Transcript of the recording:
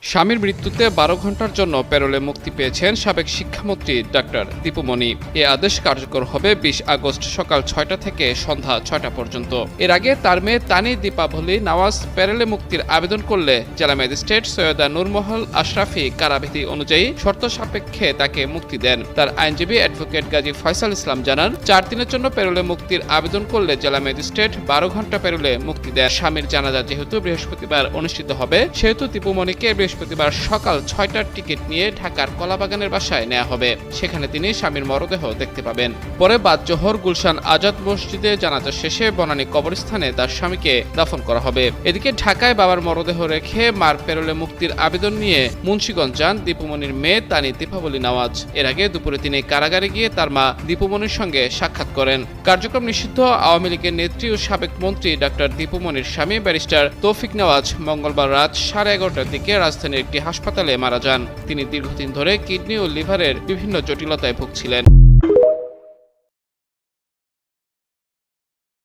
স্বামীর মৃত্যুতে ১২ ঘণ্টার জন্য প্যারোলে মুক্তি পেয়েছেন সাবেক শিক্ষামন্ত্রী ডাক্তার দীপুমণি। এ আদেশ কার্যকর হবে ২০ আগস্ট সকাল ৬টা থেকে সন্ধ্যা ৬টা পর্যন্ত। এর আগে তার মেয়ে তানি দীপাবলি নওয়াজ প্যারোলে মুক্তির আবেদন করলে জেলা ম্যাজিস্ট্রেট সৈয়দা নূরমহল আশরাফি কারাবিধি অনুযায়ী শর্ত সাপেক্ষে তাকে মুক্তি দেন। তার আইনজীবী অ্যাডভোকেট গাজী ফয়সাল ইসলাম জানান, ৪ দিনের জন্য প্যারোলে মুক্তির আবেদন করলে জেলা ম্যাজিস্ট্রেট ১২ ঘণ্টা প্যারোলে মুক্তি দেন। স্বামীর জানাজা যেহেতু বৃহস্পতিবার অনুষ্ঠিত হবে, সেহেতু দীপুমণিকে বৃহস্পতিবার সকাল ৬টার টিকিট নিয়ে ঢাকার কলাবাগানের বাসায় নেওয়া হবে। সেখানে তিনি স্বামীর মরদেহ দেখতে পাবেন। পরে বাদ জোহর গুলশান আজাদ মসজিদে জানাজা শেষে বনানী কবরস্থানে তার স্বামীকে দাফন করা হবে। এদিকে ঢাকায় বাবার মরদেহ রেখে মার প্যারোলে মুক্তির আবেদন নিয়ে মুন্সিগঞ্জ যান দীপুমণির মেয়ে তানি দীপাবলি নওয়াজ। এর আগে দুপুরে তিনি কারাগারে গিয়ে তার মা দীপুমণির সঙ্গে সাক্ষাৎ করেন। কার্যক্রম নিষিদ্ধ আওয়ামী লীগের নেত্রী ও সাবেক মন্ত্রী ডাক্তার দীপুমণির স্বামী ব্যারিস্টার তৌফিক নওয়াজ মঙ্গলবার রাত 11:30টার দিকে রাজধানীর একটি হাসপাতালে মারা যান। তিনি দীর্ঘদিন ধরে কিডনি ও লিভারের বিভিন্ন জটিলতায় ভুগছিলেন।